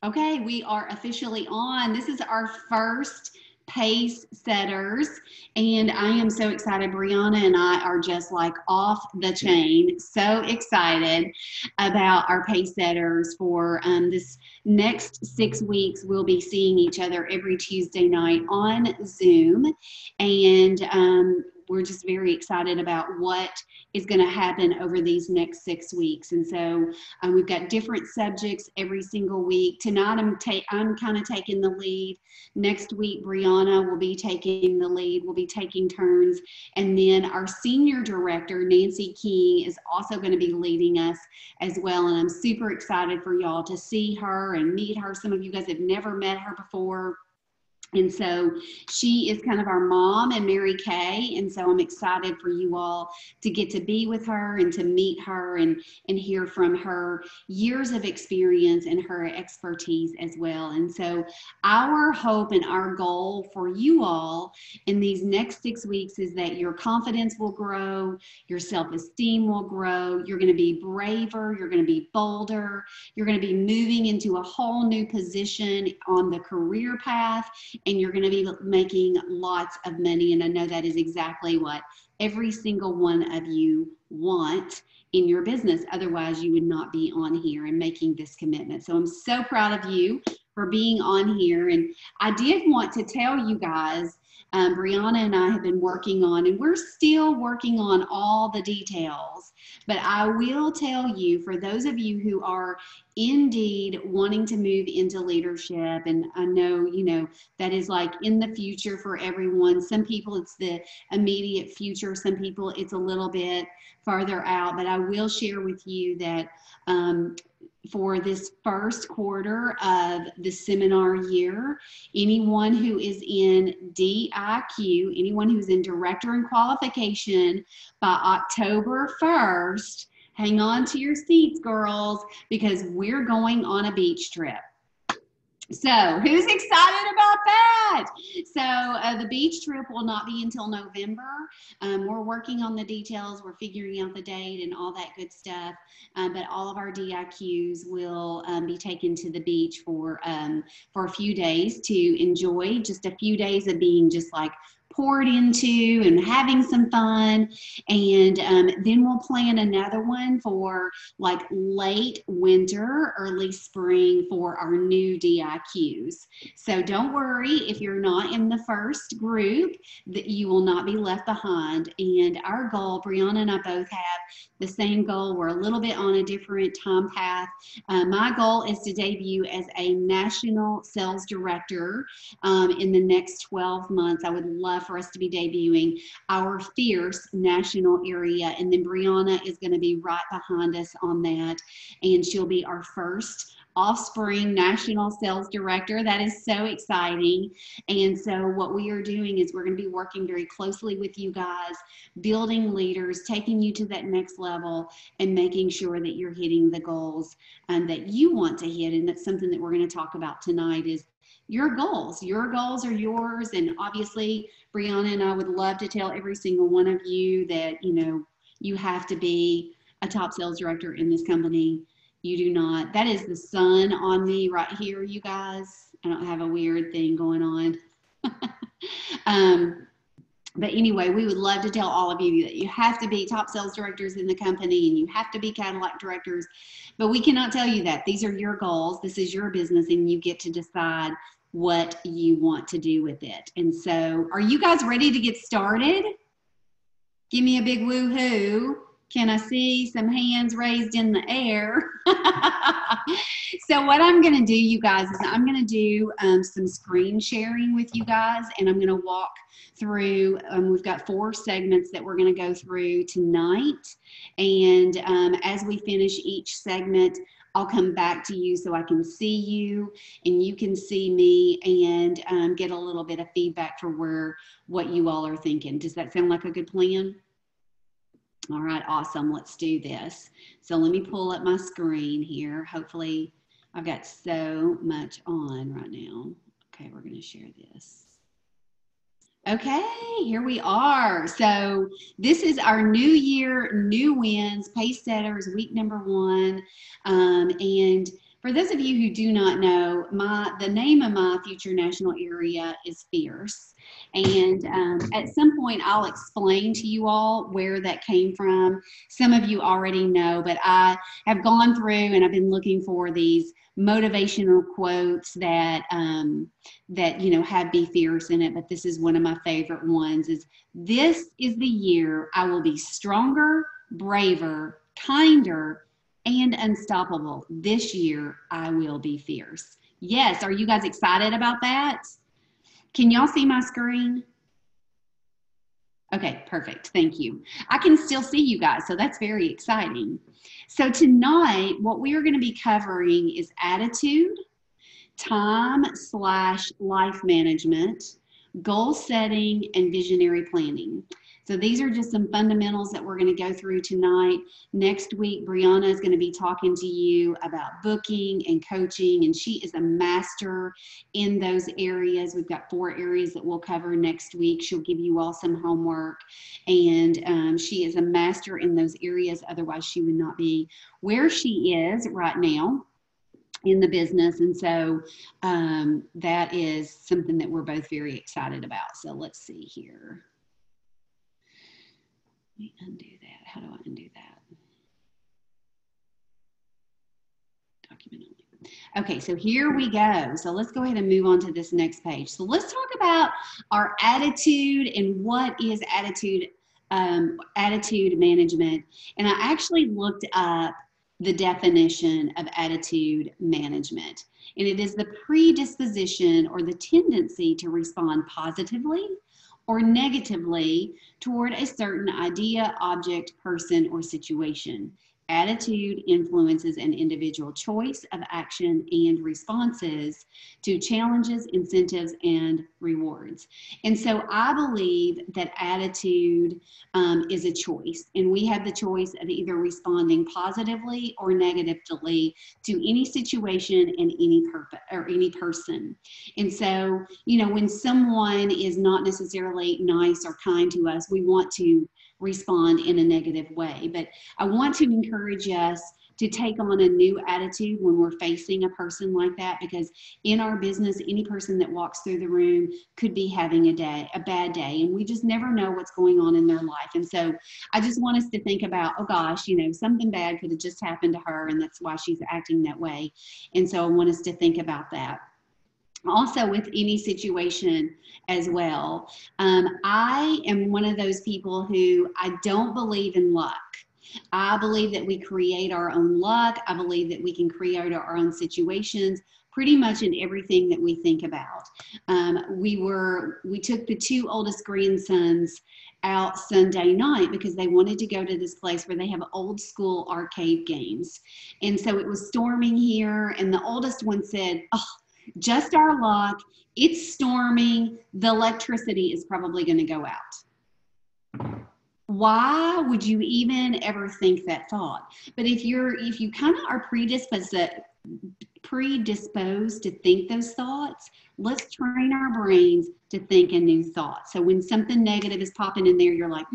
Okay, we are officially on. This is our first Pace Setters, and I am so excited. Brianna and I are just like off the chain. So excited about our Pace Setters for this next 6 weeks. We'll be seeing each other every Tuesday night on Zoom, and we're just very excited about what is going to happen over these next 6 weeks. And so we've got different subjects every single week. Tonight, I'm kind of taking the lead. Next week, Brianna will be taking the lead. We'll be taking turns. And then our senior director, Nancy King, is also going to be leading us as well. And I'm super excited for y'all to see her and meet her. Some of you guys have never met her before. And so she is kind of our mom and Mary Kay. And so I'm excited for you all to get to be with her and to meet her and hear from her years of experience and her expertise as well. And so our hope and our goal for you all in these next 6 weeks is that your confidence will grow, your self-esteem will grow, you're going to be braver, you're going to be bolder, you're going to be moving into a whole new position on the career path, and you're going to be making lots of money. And I know that is exactly what every single one of you want in your business. Otherwise, you would not be on here and making this commitment. So I'm so proud of you for being on here. And I did want to tell you guys, Brianna and I have been working on, and we're still working on all the details, but I will tell you, for those of you who are indeed wanting to move into leadership, and I know, that is like in the future for everyone. Some people it's the immediate future. Some people it's a little bit farther out, but I will share with you that for this first quarter of the seminar year, anyone who is in DIQ, anyone who's in Director in Qualification by October 1st, hang on to your seats, girls, because we're going on a beach trip. So who's excited about that? So the beach trip will not be until November. We're working on the details. We're figuring out the date and all that good stuff. But all of our DIQs will be taken to the beach for a few days to enjoy just a few days of being just like poured into and having some fun. And then we'll plan another one for like late winter, early spring for our new DIQs. So don't worry if you're not in the first group, that you will not be left behind. And our goal, Brianna and I both have the same goal. We're a little bit on a different time path. My goal is to debut as a national sales director in the next 12 months. I would love for us to be debuting our fierce national area, and then Brianna is going to be right behind us on that, and she'll be our first offspring national sales director. That is so exciting. And so what we are doing is we're going to be working very closely with you guys, building leaders, taking you to that next level, and making sure that you're hitting the goals that you want to hit. And that's something that we're going to talk about tonight is your goals. Your goals are yours. And obviously, Brianna and I would love to tell every single one of you that, you have to be a top sales director in this company. You do not. That is the sun on me right here, you guys. I don't have a weird thing going on. But anyway, we would love to tell all of you that you have to be top sales directors in the company and you have to be Cadillac directors. But we cannot tell you that. These are your goals. This is your business, and you get to decide what you want to do with it. And so, are you guys ready to get started? Give me a big woo-hoo. Can I see some hands raised in the air? So what I'm going to do, you guys, is I'm going to do some screen sharing with you guys, and I'm going to walk through, we've got 4 segments that we're going to go through tonight. And as we finish each segment, I'll come back to you so I can see you and you can see me, and get a little bit of feedback for what you all are thinking. Does that sound like a good plan? All right, awesome. Let's do this. So let me pull up my screen here. Hopefully, I've got so much on right now. Okay, we're going to share this. Okay, here we are. So this is our new year, new wins, Pace Setters, week number 1. And For those of you who do not know, the name of my future national area is Fierce. And at some point, I'll explain to you all where that came from. Some of you already know, but I have gone through and I've been looking for these motivational quotes that have "be fierce" in it. But this is one of my favorite ones: "Is this is the year I will be stronger, braver, kinder, and unstoppable. This year, I will be fierce." Yes, are you guys excited about that? Can y'all see my screen? Okay, perfect. Thank you. I can still see you guys, so that's very exciting. So tonight, what we are going to be covering is attitude, time/life management, goal setting, and visionary planning. So these are just some fundamentals that we're going to go through tonight. Next week, Brianna is going to be talking to you about booking and coaching, and she is a master in those areas. We've got 4 areas that we'll cover next week. She'll give you all some homework, and she is a master in those areas. Otherwise, she would not be where she is right now in the business. And so that is something that we're both very excited about. So let's see here. Let me undo that. How do I undo that? Document only. Okay, so here we go. So let's go ahead and move on to this next page. So let's talk about our attitude and what is attitude management. And I actually looked up the definition of attitude management. And it is the predisposition or the tendency to respond positively or negatively toward a certain idea, object, person, or situation. Attitude influences an individual choice of action and responses to challenges, incentives, and rewards. And so I believe that attitude is a choice, and we have the choice of either responding positively or negatively to any situation and any purpose or any person. And so, when someone is not necessarily nice or kind to us, we want to respond in a negative way. But I want to encourage us to take on a new attitude when we're facing a person like that, because in our business, any person that walks through the room could be having a bad day, and we just never know what's going on in their life. And so I just want us to think about, oh gosh, something bad could have just happened to her, and that's why she's acting that way. And so I want us to think about that. Also, with any situation as well, I am one of those people who I don't believe in luck. I believe that we create our own luck. I believe that we can create our own situations pretty much in everything that we think about. We took the 2 oldest grandsons out Sunday night because they wanted to go to this place where they have old school arcade games. And so it was storming here, and the oldest one said, "Oh, just our luck. It's storming. The electricity is probably going to go out." Why would you even ever think that thought? But if you kind of are predisposed to think those thoughts, let's train our brains to think a new thought. So when something negative is popping in there, you're like,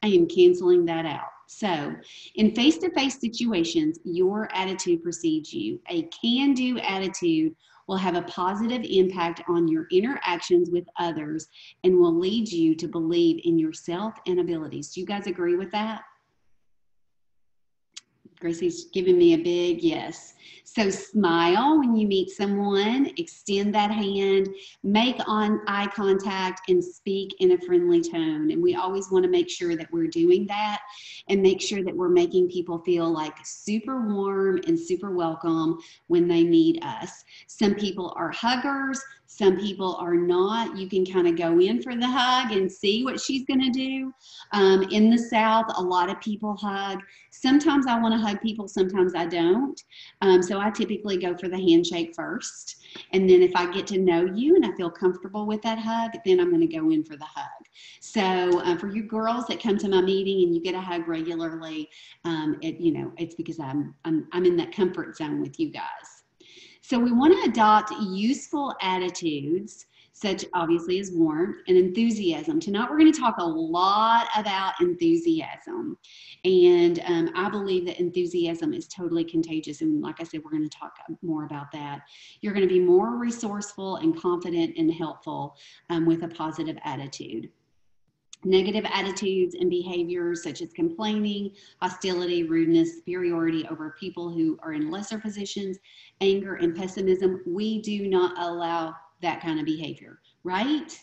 I am canceling that out. So in face-to-face situations, your attitude precedes you. A can-do attitude will have a positive impact on your interactions with others and will lead you to believe in yourself and abilities. Do you guys agree with that? Gracie's giving me a big yes. So smile when you meet someone, extend that hand, make eye contact, and speak in a friendly tone. And we always want to make sure that we're doing that and make sure that we're making people feel like super warm and super welcome when they meet us. Some people are huggers. Some people are not. You can kind of go in for the hug and see what she's going to do. In the South, a lot of people hug. Sometimes I want to hug people, sometimes I don't. So I typically go for the handshake first. And then if I get to know you and I feel comfortable with that hug, then I'm going to go in for the hug. So for you girls that come to my meeting and you get a hug regularly, it's because I'm in that comfort zone with you guys. So we want to adopt useful attitudes such obviously as warmth and enthusiasm. Tonight we're going to talk a lot about enthusiasm. And I believe that enthusiasm is totally contagious. And like I said, we're going to talk more about that. You're going to be more resourceful and confident and helpful with a positive attitude. Negative attitudes and behaviors such as complaining, hostility, rudeness, superiority over people who are in lesser positions, anger, and pessimism, we do not allow that kind of behavior, right?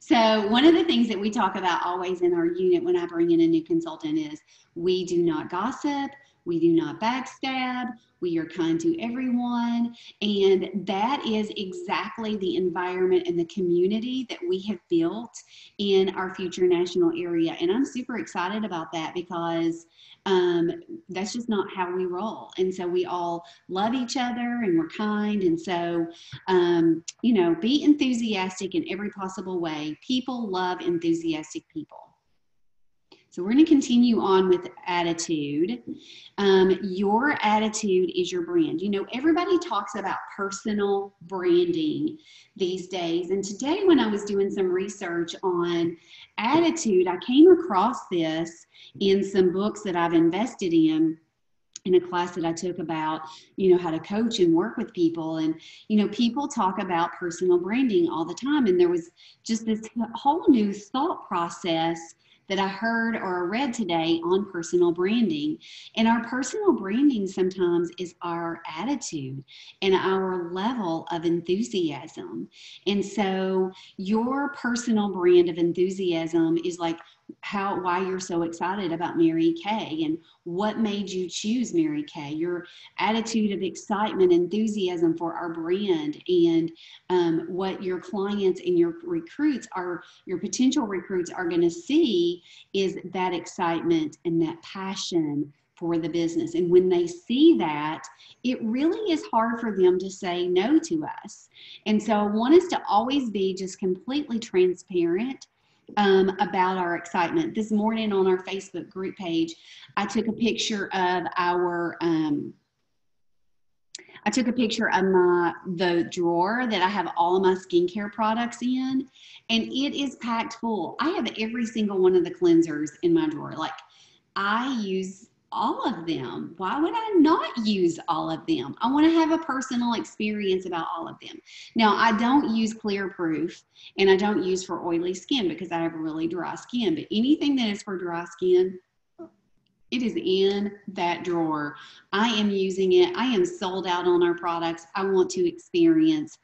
So one of the things that we talk about always in our unit when I bring in a new consultant is we do not gossip, we do not backstab, we are kind to everyone. And that is exactly the environment and the community that we have built in our future national area. And I'm super excited about that because that's just not how we roll. And so we all love each other and we're kind. And so, you know, be enthusiastic in every possible way. People love enthusiastic people. So we're going to continue on with attitude. Your attitude is your brand. You know, everybody talks about personal branding these days. And today when I was doing some research on attitude, I came across this in some books that I've invested in a class that I took about, you know, how to coach and work with people. And, you know, people talk about personal branding all the time. And there was just this whole new thought process that I heard or read today on personal branding. And our personal branding sometimes is our attitude and our level of enthusiasm. And so your personal brand of enthusiasm is like why you're so excited about Mary Kay and what made you choose Mary Kay, your attitude of excitement, enthusiasm for our brand, and what your clients and your recruits are, your potential recruits are going to see is that excitement and that passion for the business. And when they see that, it really is hard for them to say no to us. And so I want us to always be just completely transparent about our excitement. This morning on our Facebook group page, I took a picture of the drawer that I have all of my skincare products in, and it is packed full. I have every single one of the cleansers in my drawer. Like, I use all of them. Why would I not use all of them? I want to have a personal experience about all of them. Now, I don't use Clear Proof and I don't use for oily skin because I have really dry skin, but anything that is for dry skin, it is in that drawer. I am using it. I am sold out on our products. I want to experience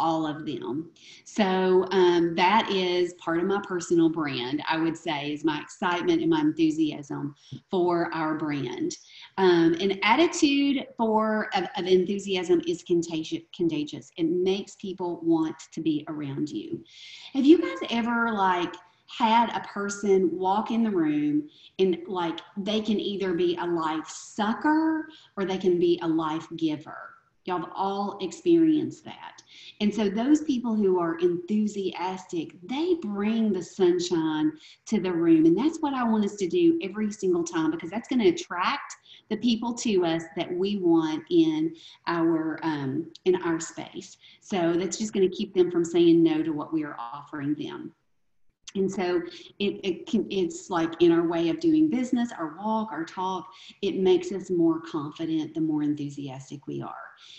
all of them. So that is part of my personal brand, I would say, is my excitement and my enthusiasm for our brand. An attitude of enthusiasm is contagious. It makes people want to be around you. Have you guys ever had a person walk in the room and they can either be a life sucker or they can be a life giver? Y'all have all experienced that. And so those people who are enthusiastic, they bring the sunshine to the room. And that's what I want us to do every single time, because that's going to attract the people to us that we want in our space. So that's just going to keep them from saying no to what we are offering them. And so it's like in our way of doing business, our walk, our talk, it makes us more confident the more enthusiastic we are.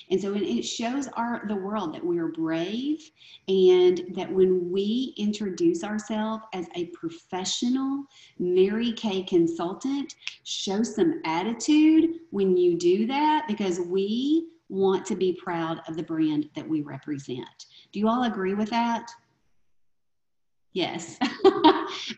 And so it shows the world that we are brave, and that when we introduce ourselves as a professional Mary Kay consultant, show some attitude when you do that, because we want to be proud of the brand that we represent. Do you all agree with that? Yes.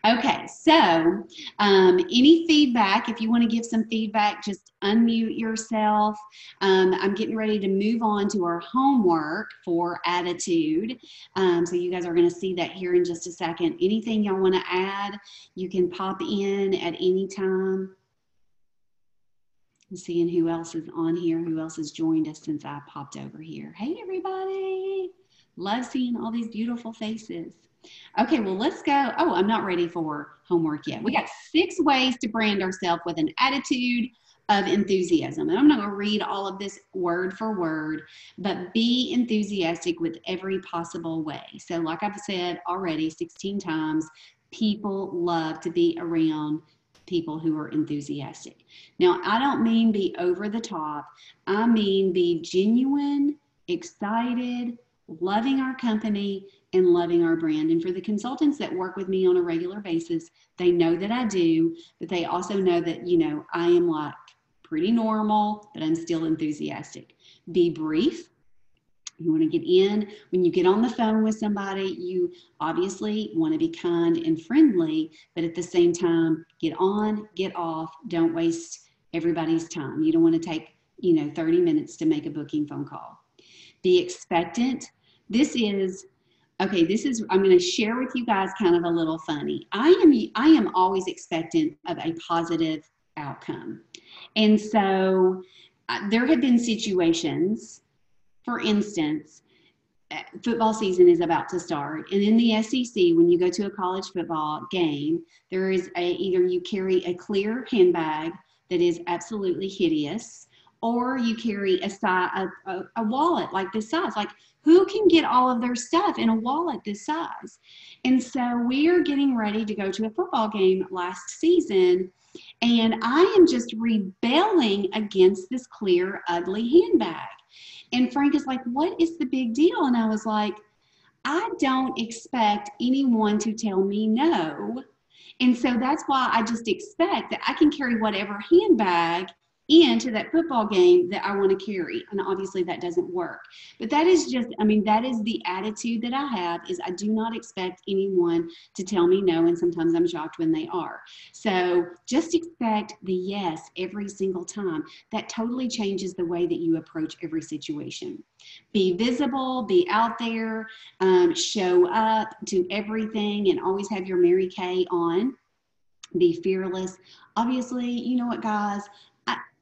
Okay, so any feedback, if you want to give some feedback, just unmute yourself. I'm getting ready to move on to our homework for attitude. So you guys are going to see that here in just a second. Anything y'all want to add, you can pop in at any time. I'm seeing who else is on here, who else has joined us since I popped over here. Hey, everybody. Love seeing all these beautiful faces. Okay, well, let's go. Oh, I'm not ready for homework yet. We got 6 ways to brand ourselves with an attitude of enthusiasm. And I'm not going to read all of this word for word, but be enthusiastic with every possible way. So like I've said already 16 times, people love to be around people who are enthusiastic. Now, I don't mean be over the top. I mean be genuine, excited, loving our company, and loving our brand. And for the consultants that work with me on a regular basis, they know that I do, but they also know that, you know, I am like pretty normal, but I'm still enthusiastic. Be brief. You want to get in. When you get on the phone with somebody, you obviously want to be kind and friendly, but at the same time, get on, get off. Don't waste everybody's time. You don't want to take, 30 minutes to make a booking phone call. Be expectant. I'm going to share with you guys kind of a little funny. I am always expectant of a positive outcome. And so there have been situations, for instance, football season is about to start. And in the SEC, when you go to a college football game, there is either you carry a clear handbag that is absolutely hideous, or you carry a wallet like this size. Like, who can get all of their stuff in a wallet this size? And so we are getting ready to go to a football game last season, and I am just rebelling against this clear, ugly handbag. And Frank is like, what is the big deal? And I was like, I don't expect anyone to tell me no. And so that's why I just expect that I can carry whatever handbag into that football game that I want to carry. And obviously that doesn't work. But that is that is the attitude that I have, is I do not expect anyone to tell me no. And sometimes I'm shocked when they are. So just expect the yes every single time. That totally changes the way that you approach every situation. Be visible, be out there, show up, do everything, and always have your Mary Kay on. Be fearless. Obviously, you know what, guys?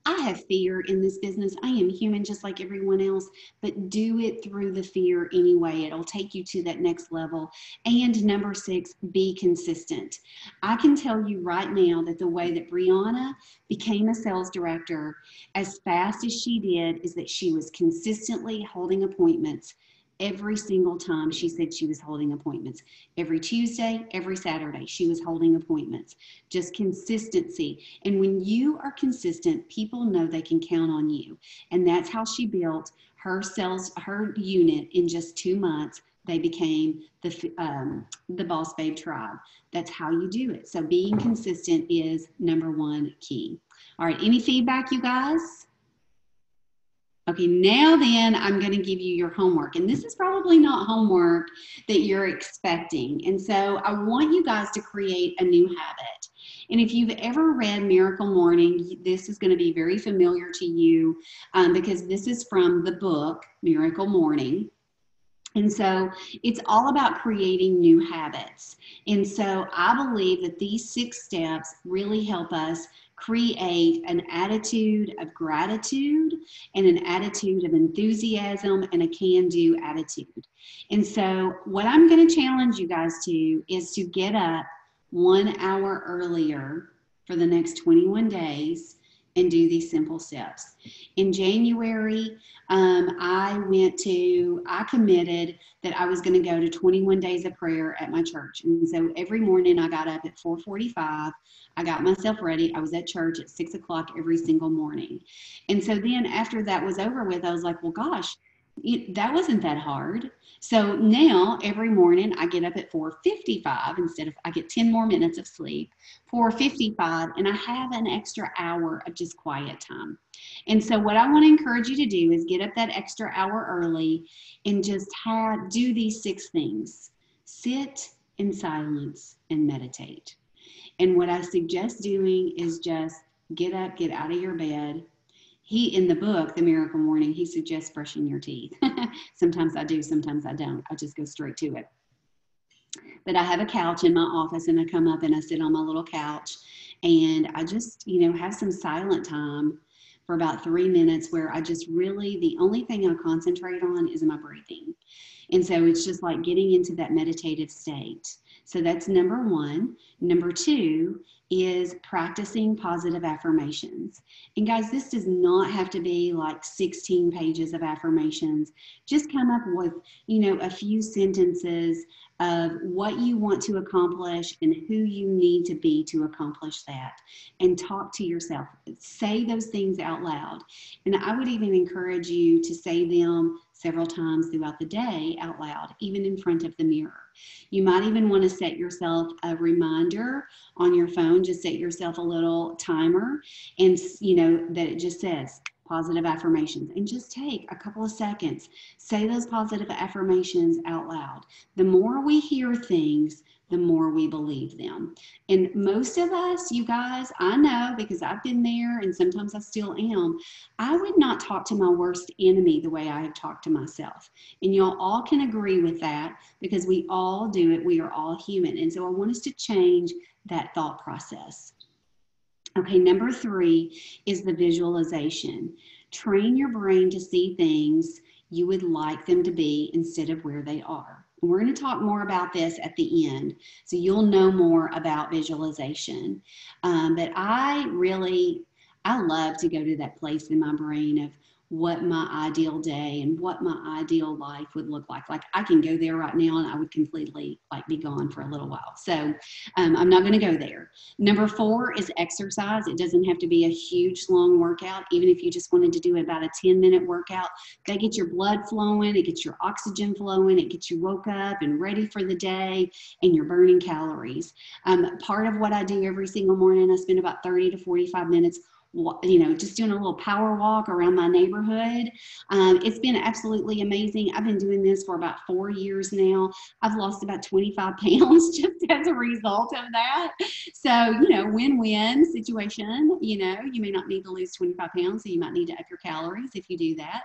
I have fear in this business. I am human just like everyone else, but do it through the fear anyway. It'll take you to that next level. And number 6, be consistent. I can tell you right now that the way that Brianna became a sales director as fast as she did is that she was consistently holding appointments. Every single time she said she was holding appointments. Every Tuesday, every Saturday, she was holding appointments. Just consistency. And when you are consistent, people know they can count on you. And that's how she built her unit in just 2 months. They became the Boss Babe Tribe. That's how you do it. So being consistent is number 1 key. All right, any feedback, you guys? Okay, now then I'm going to give you your homework. And this is probably not homework that you're expecting. And so I want you guys to create a new habit. And if you've ever read Miracle Morning, this is going to be very familiar to you because this is from the book Miracle Morning. And so it's all about creating new habits. And so I believe that these 6 steps really help us create an attitude of gratitude and an attitude of enthusiasm and a can-do attitude. And so what I'm going to challenge you guys to is to get up 1 hour earlier for the next 21 days and do these simple steps. In January, I committed that I was going to go to 21 days of prayer at my church. And so every morning I got up at 4:45. I got myself ready. I was at church at 6 o'clock every single morning. And so then after that was over with, I was like, well, gosh, that wasn't that hard. So now every morning I get up at 4:55 I get 10 more minutes of sleep, 4:55, and I have an extra hour of just quiet time. And so what I want to encourage you to do is get up that extra hour early and just do these 6 things. Sit in silence and meditate. And what I suggest doing is just get up, get out of your bed. In the book, The Miracle Morning, he suggests brushing your teeth. Sometimes I do, sometimes I don't. I just go straight to it. But I have a couch in my office, and I come up and I sit on my little couch, and I just, have some silent time for about 3 minutes where I just really, the only thing I concentrate on is my breathing. And so it's just like getting into that meditative state. So that's number one. Number two is practicing positive affirmations. And guys, this does not have to be like 16 pages of affirmations. Just come up with, a few sentences of what you want to accomplish and who you need to be to accomplish that. And talk to yourself. Say those things out loud. And I would even encourage you to say them several times throughout the day out loud, even in front of the mirror. You might even want to set yourself a reminder on your phone. Just set yourself a little timer and, that it just says positive affirmations, and just take a couple of seconds. Say those positive affirmations out loud. The more we hear things, the more we believe them. And most of us, you guys, I know because I've been there and sometimes I still am, I would not talk to my worst enemy the way I have talked to myself. And y'all all can agree with that because we all do it. We are all human. And so I want us to change that thought process. Okay, number three is the visualization. Train your brain to see things you would like them to be instead of where they are. And we're going to talk more about this at the end, so you'll know more about visualization. But I love to go to that place in my brain of what my ideal day and what my ideal life would look like. Like I can go there right now and I would completely be gone for a little while. So I'm not going to go there. Number four is exercise. It doesn't have to be a huge long workout. Even if you just wanted to do about a 10-minute workout, that gets your blood flowing, it gets your oxygen flowing, it gets you woke up and ready for the day, and you're burning calories. Part of what I do every single morning, I spend about 30 to 45 minutes just doing a little power walk around my neighborhood. It's been absolutely amazing. I've been doing this for about 4 years now. I've lost about 25 pounds just as a result of that. So, win-win situation. You may not need to lose 25 pounds, so you might need to up your calories if you do that.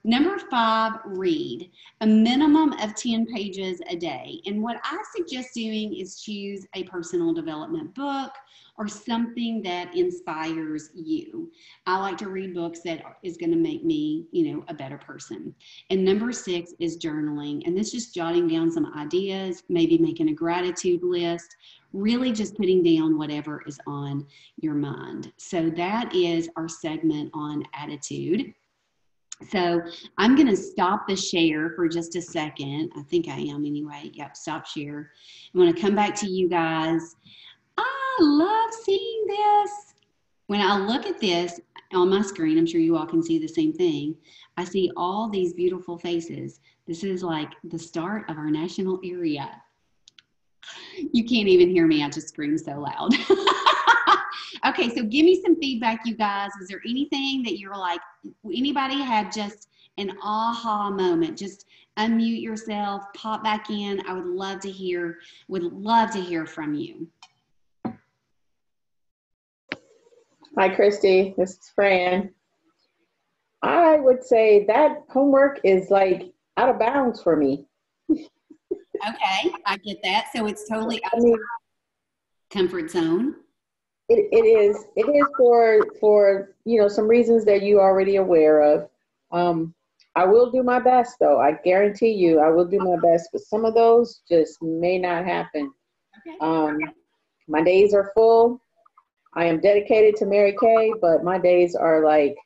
Number five, read a minimum of 10 pages a day. And what I suggest doing is choose a personal development book or something that inspires you. I like to read books that is going to make me, a better person. And number six is journaling. And this is just jotting down some ideas, maybe making a gratitude list, really just putting down whatever is on your mind. So that is our segment on attitude. So I'm going to stop the share for just a second. I think I am anyway. Yep, stop share. I'm going to come back to you guys. I love seeing this. When I look at this on my screen, I'm sure you all can see the same thing. I see all these beautiful faces. This is like the start of our national area. You can't even hear me. I just screamed so loud. Okay, so give me some feedback, you guys. Was there anything that you're like, anybody had just an aha moment? Just unmute yourself, pop back in. I would love to hear from you. Hi, Christy. This is Fran. I would say that homework is like out of bounds for me. Okay, I get that. So it's totally out of your comfort zone. It is for some reasons that you already aware of. I will do my best, though. I guarantee you, I will do my best. But some of those just may not happen. Okay. My days are full. I am dedicated to Mary Kay, but my days are like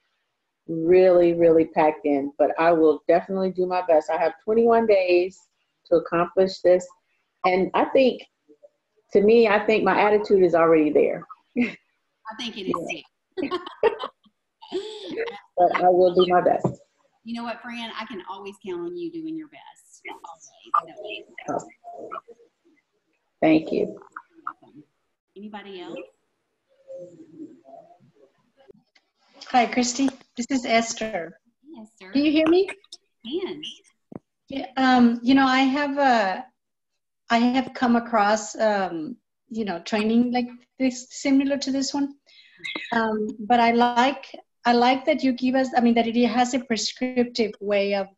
really, really packed in. But I will definitely do my best. I have 21 days to accomplish this. And I think my attitude is already there. I think it is too. But I will do my best. You know what, Fran? I can always count on you doing your best. Always. Oh. Thank you. Anybody else? Hi, Christy. This is Esther. Yes, sir. Can you hear me? Can. Yeah, I have come across, training like this, similar to this one. But I like that you give us, that it has a prescriptive way of,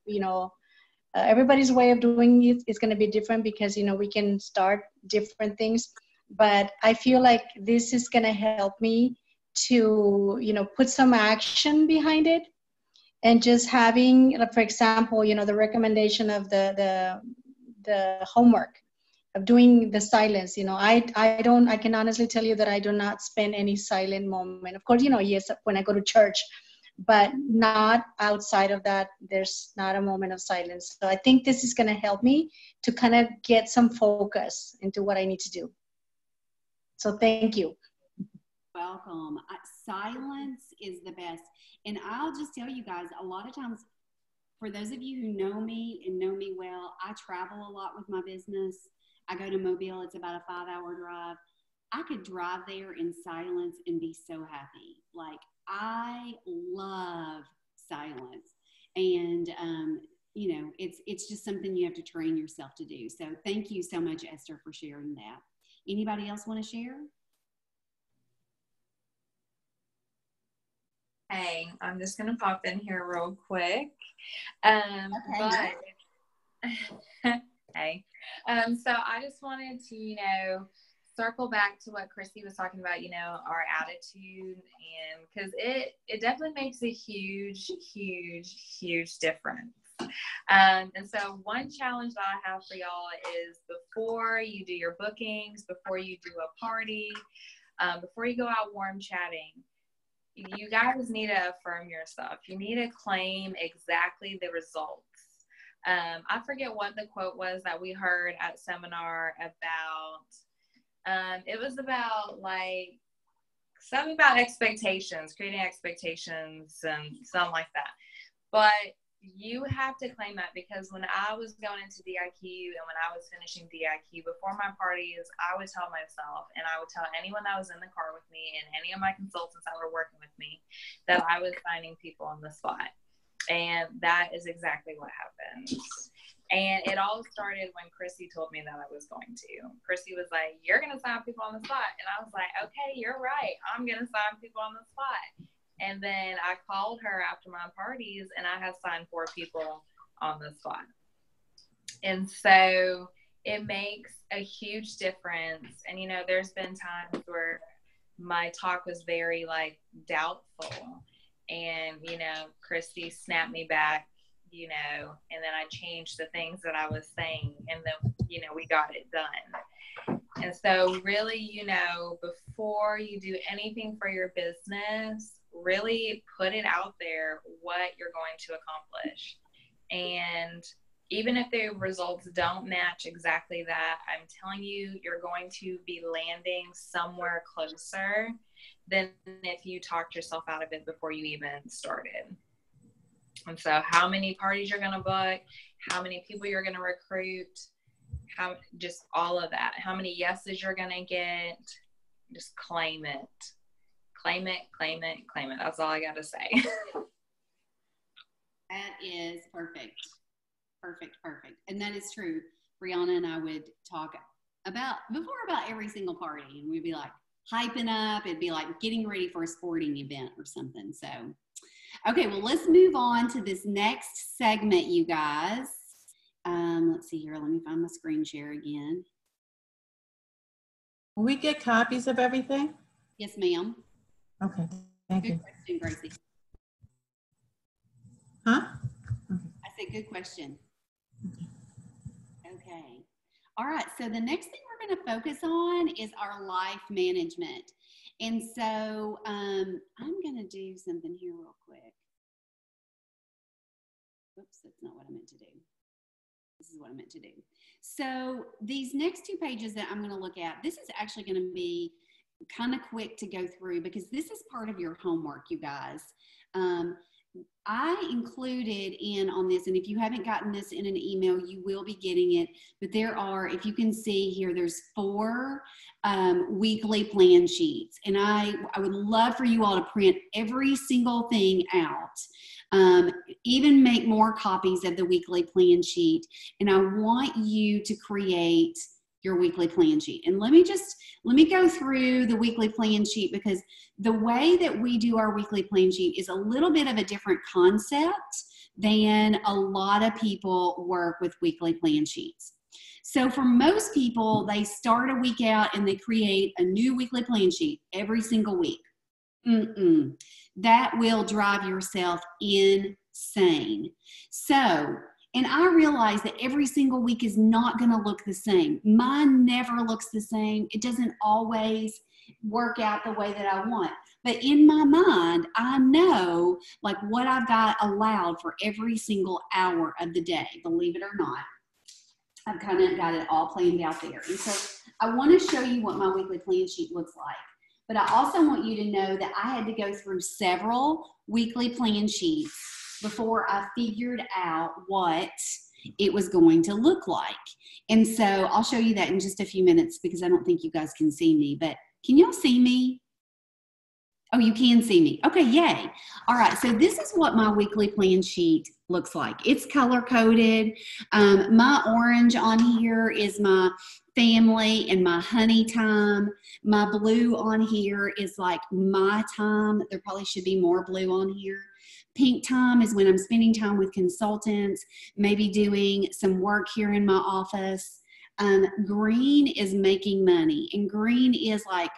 everybody's way of doing it is going to be different because, we can start different things. But I feel like this is going to help me to, put some action behind it. And just having, for example, the recommendation of the homework, doing the silence. You know, I can honestly tell you that I do not spend any silent moment. Of course, you know, yes, when I go to church, but not outside of that. There's not a moment of silence. So I think this is going to help me to kind of get some focus into what I need to do. So thank you. Welcome. Silence is the best. And I'll just tell you guys, a lot of times, for those of you who know me and know me well, I travel a lot with my business. I go to Mobile. It's about a 5-hour drive. I could drive there in silence and be so happy. Like, I love silence. And, you know, it's just something you have to train yourself to do. So thank you so much, Esther, for sharing that. Anybody else want to share? Hey, I'm just going to pop in here real quick. Okay. Hey. So I just wanted to, you know, circle back to what Chrissy was talking about, you know, our attitude, and because it definitely makes a huge difference. And so one challenge that I have for y'all is, before you do your bookings, before you do a party, before you go out warm chatting, you guys need to affirm yourself. You need to claim exactly the results. I forget what the quote was that we heard at seminar about. It was about like something about expectations, creating expectations and something like that. But you have to claim that, because when I was going into DIQ and when I was finishing DIQ, before my parties, I would tell myself, and I would tell anyone that was in the car with me and any of my consultants that were working with me, that I was signing people on the spot. And that is exactly what happened. And it all started when Chrissy told me that I was going to. Chrissy was like, "You're going to sign people on the spot." And I was like, "Okay, you're right. I'm going to sign people on the spot." And then I called her after my parties, and I had signed 4 people on the spot. And so it makes a huge difference. And, you know, there's been times where my talk was very, like, doubtful. And, you know, Christy snapped me back, you know, and then I changed the things that I was saying. And then, you know, we got it done. And so really, you know, before you do anything for your business, really put it out there what you're going to accomplish. And even if the results don't match exactly that, I'm telling you, you're going to be landing somewhere closer than if you talked yourself out of it before you even started. And so how many parties you're going to book, how many people you're going to recruit, how, just all of that, how many yeses you're going to get, just claim it. Claim it, claim it, claim it. That's all I got to say. That is perfect. Perfect. And that is true. Brianna and I would talk about every single party, and we'd be like hyping up. It'd be like getting ready for a sporting event or something. So, okay, well, let's move on to this next segment, you guys. Let's see here. Let me find my screen share again. Will we get copies of everything? Yes, ma'am. Okay, thank you. Good question, Gracie. Huh? Okay. I said good question. Okay. All right, so the next thing we're going to focus on is our life management. And so I'm going to do something here real quick. Oops, that's not what I meant to do. This is what I meant to do. So these next 2 pages that I'm going to look at, this is actually going to be kind of quick to go through, because this is part of your homework, you guys. I included in on this, and if you haven't gotten this in an email, you will be getting it, but there are, if you can see here, there's 4 weekly plan sheets, and I would love for you all to print every single thing out, even make more copies of the weekly plan sheet, and I want you to create your weekly plan sheet. And let me go through the weekly plan sheet, because the way that we do our weekly plan sheet is a little bit of a different concept than a lot of people work with weekly plan sheets. So for most people, they start a week out and they create a new weekly plan sheet every single week. That will drive yourself insane. So And I realize that every single week is not going to look the same. Mine never looks the same. It doesn't always work out the way that I want. But in my mind, I know like what I've got allowed for every single hour of the day, believe it or not. I've kind of got it all planned out there. And so I want to show you what my weekly plan sheet looks like. But I also want you to know that I had to go through several weekly plan sheets before I figured out what it was going to look like. And so I'll show you that in just a few minutes because I don't think you guys can see me. But can y'all see me? Oh, you can see me. Okay, yay. All right, so this is what my weekly plan sheet looks like. It's color-coded. My orange on here is my family and my honey time. My blue on here is like my time. There probably should be more blue on here. Pink time is when I'm spending time with consultants, maybe doing some work here in my office. Green is making money, and green is like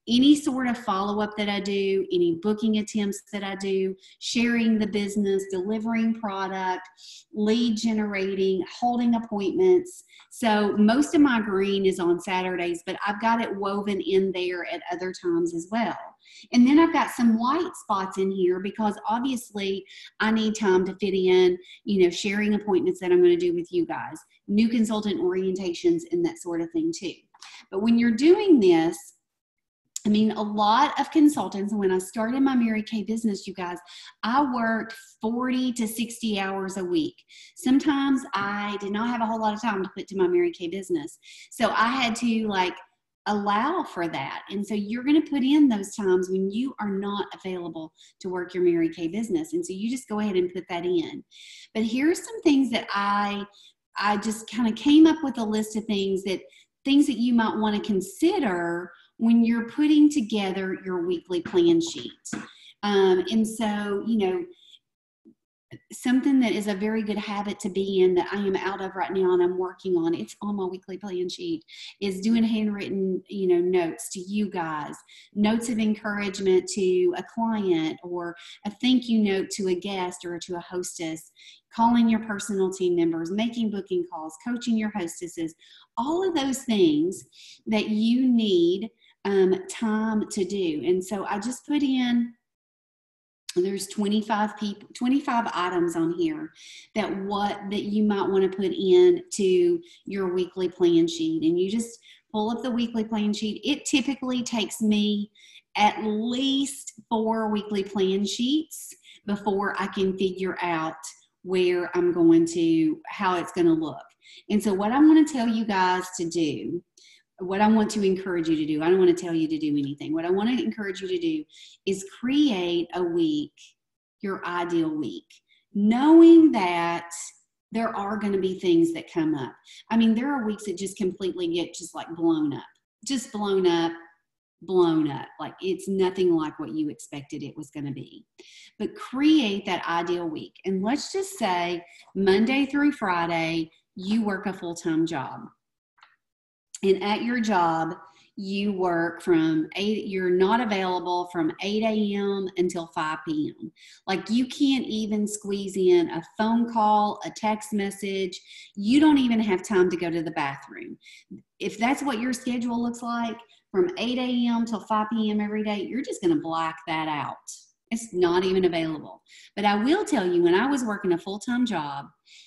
any sort of follow-up that I do, any booking attempts that I do, sharing the business, delivering product, lead generating, holding appointments. So most of my green is on Saturdays, but I've got it woven in there at other times as well. And then I've got some white spots in here because obviously I need time to fit in, you know, sharing appointments that I'm going to do with you guys, new consultant orientations and that sort of thing too. But when you're doing this, I mean, a lot of consultants, when I started my Mary Kay business, you guys, I worked 40 to 60 hours a week. Sometimes I did not have a whole lot of time to put to my Mary Kay business. So I had to like allow for that. And so you're going to put in those times when you are not available to work your Mary Kay business. And so you just go ahead and put that in. But here's some things that I just kind of came up with a list of things that you might want to consider when you're putting together your weekly plan sheet. And so, you know, something that is a very good habit to be in that I am out of right now and I'm working on, it's on my weekly plan sheet, is doing handwritten, you know, notes to you guys, notes of encouragement to a client or a thank you note to a guest or to a hostess, calling your personal team members, making booking calls, coaching your hostesses, all of those things that you need time to do. And so I just put in, there's 25 items on here that you might want to put in to your weekly plan sheet. And you just pull up the weekly plan sheet. It typically takes me at least 4 weekly plan sheets before I can figure out where I'm going to, how it's going to look. And so what I want to tell you guys to do, what I want to encourage you to do, I don't want to tell you to do anything. What I want to encourage you to do is create a week, your ideal week, knowing that there are going to be things that come up. I mean, there are weeks that just completely get just like blown up. Like it's nothing like what you expected it was going to be. But create that ideal week. And let's just say Monday through Friday, you work a full-time job. And at your job, you work from 8, you're not available from 8 a.m. until 5 p.m. Like you can't even squeeze in a phone call, a text message. You don't even have time to go to the bathroom. If that's what your schedule looks like, from 8 a.m. till 5 p.m. every day, you're just going to black that out. It's not even available. But I will tell you, when I was working a full-time job,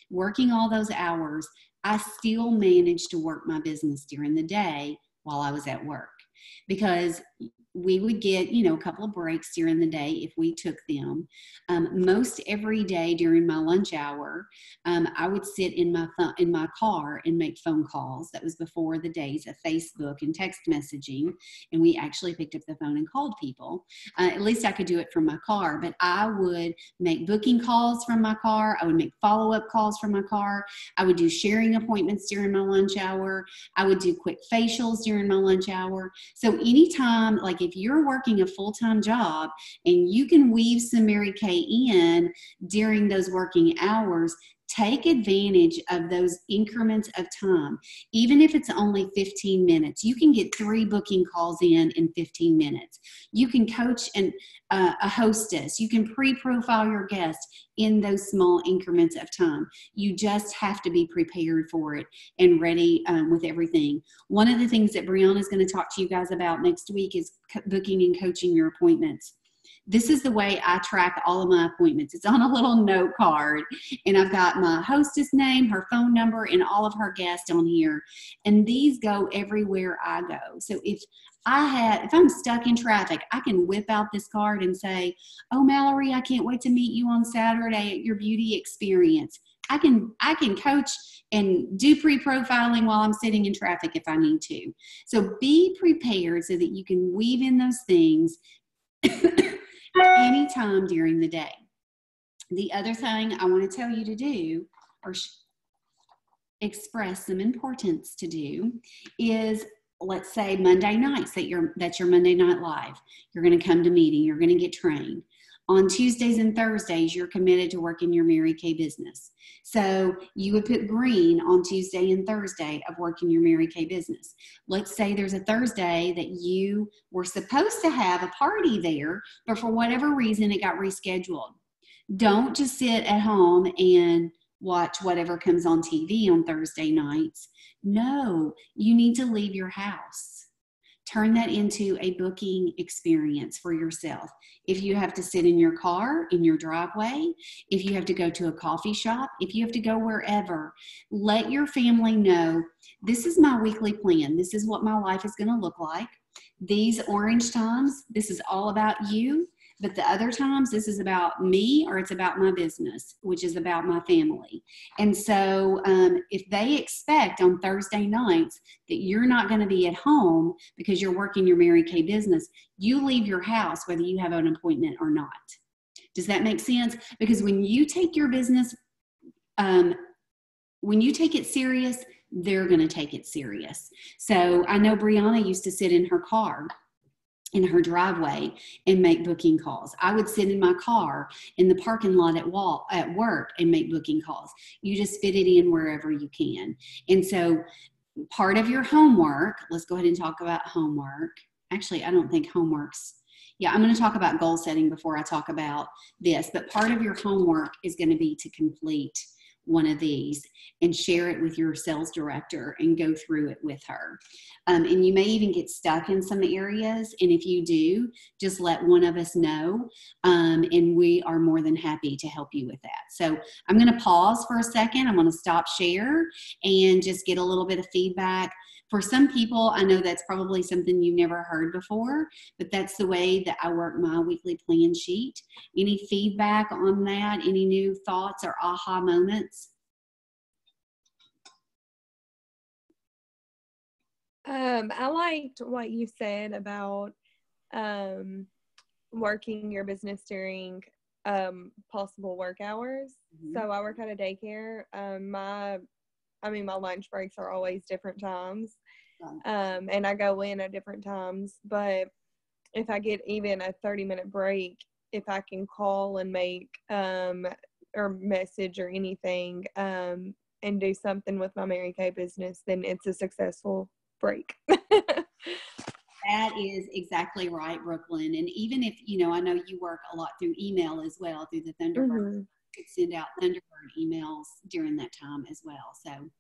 working all those hours, I still managed to work my business during the day while I was at work, because we would get, you know, a couple of breaks during the day if we took them. Most every day during my lunch hour, I would sit in my car and make phone calls. That was before the days of Facebook and text messaging, and we actually picked up the phone and called people. At least I could do it from my car, but I would make booking calls from my car. I would make follow-up calls from my car. I would do sharing appointments during my lunch hour. I would do quick facials during my lunch hour. So anytime, like if you're working a full-time job and you can weave some Mary Kay in during those working hours, Take advantage of those increments of time. Even if it's only 15 minutes, you can get 3 booking calls in 15 minutes. You can coach a hostess. You can pre-profile your guests in those small increments of time. You just have to be prepared for it and ready with everything. One of the things that Brianna is going to talk to you guys about next week is booking and coaching your appointments. This is the way I track all of my appointments. It's on a little note card, and I've got my hostess name, her phone number, and all of her guests on here. And these go everywhere I go. So if I'm stuck in traffic, I can whip out this card and say, "Oh, Mallory, I can't wait to meet you on Saturday at your beauty experience." I can coach and do pre-profiling while I'm sitting in traffic if I need to. So be prepared so that you can weave in those things any time during the day. The other thing I want to tell you to do, or express some importance to do, is, let's say Monday nights that's your Monday Night Live. You're going to come to meeting. You're going to get trained. On Tuesdays and Thursdays, you're committed to working your Mary Kay business. So you would put green on Tuesday and Thursday of working your Mary Kay business. Let's say there's a Thursday that you were supposed to have a party there, but for whatever reason, it got rescheduled. Don't just sit at home and watch whatever comes on TV on Thursday nights. No, you need to leave your house. Turn that into a booking experience for yourself. If you have to sit in your car, in your driveway, if you have to go to a coffee shop, if you have to go wherever, let your family know, this is my weekly plan. This is what my life is going to look like. These orange times, this is all about you. But the other times, this is about me, or it's about my business, which is about my family. And so if they expect on Thursday nights that you're not going to be at home because you're working your Mary Kay business, you leave your house whether you have an appointment or not. Does that make sense? Because when you take your business, when you take it serious, they're going to take it serious. So I know Brianna used to sit in her car, in her driveway, and make booking calls. I would sit in my car in the parking lot at work and make booking calls. You just fit it in wherever you can. And so part of your homework, let's go ahead and talk about homework. Actually, I don't think homework's, I'm going to talk about goal setting before I talk about this, but part of your homework is going to be to complete one of these and share it with your sales director and go through it with her. And you may even get stuck in some areas. And if you do, just let one of us know. And we are more than happy to help you with that. So I'm going to pause for a second. I'm going to stop share and just get a little bit of feedback. For some people, I know that's probably something you've never heard before, but that's the way that I work my weekly plan sheet. Any feedback on that? Any new thoughts or aha moments? I liked what you said about working your business during possible work hours. Mm-hmm. So I work at a daycare. My lunch breaks are always different times. And I go in at different times. But if I get even a 30-minute break, if I can call and make or message or anything and do something with my Mary Kay business, then it's a successful break. That is exactly right, Brooklyn. And even if, I know you work a lot through email as well, through the Thunderbird. Mm-hmm. Could send out Thunderbird emails during that time as well. So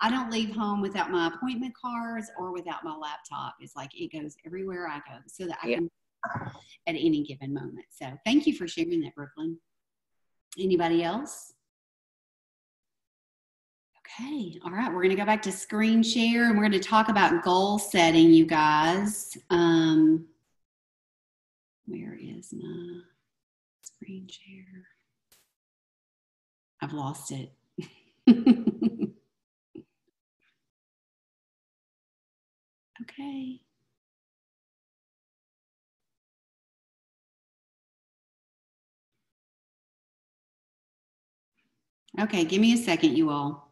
I don't leave home without my appointment cards or without my laptop. It's like it goes everywhere I go so that I can at any given moment. So thank you for sharing that, Brooklyn. Anybody else? Okay. All right. We're going to go back to screen share and we're going to talk about goal setting, you guys. Where is my screen share? I've lost it. Okay. Okay, give me a second, you all.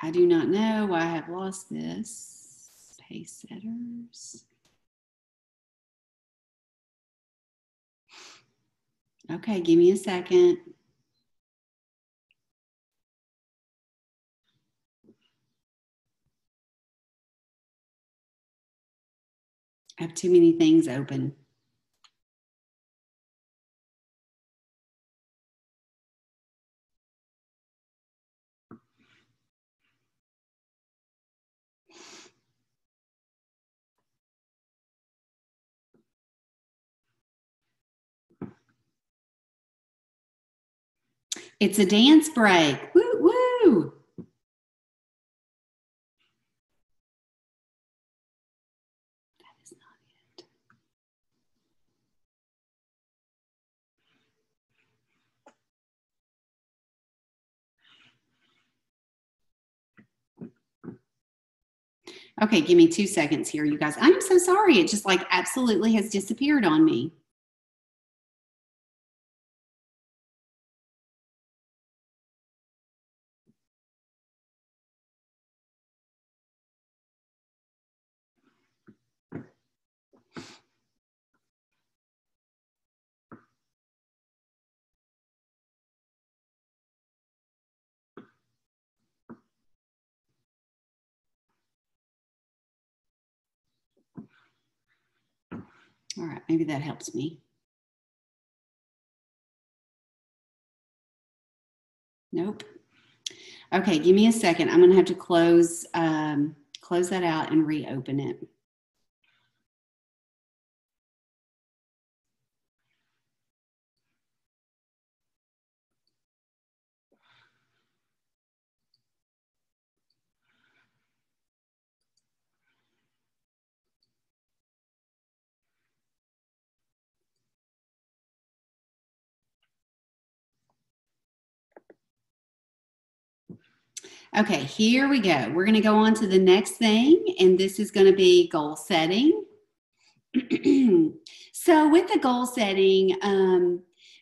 I do not know why I have lost this. Pace setters. Okay, give me a second. I have too many things open. It's a dance break. Woo, woo. That is not it. Okay, give me 2 seconds here, you guys. I'm so sorry. It just like absolutely has disappeared on me. All right, maybe that helps me. Nope. Okay, give me a second. I'm gonna have to close that out and reopen it. Okay, here we go. We're gonna go on to the next thing, and this is gonna be goal setting. So with the goal setting,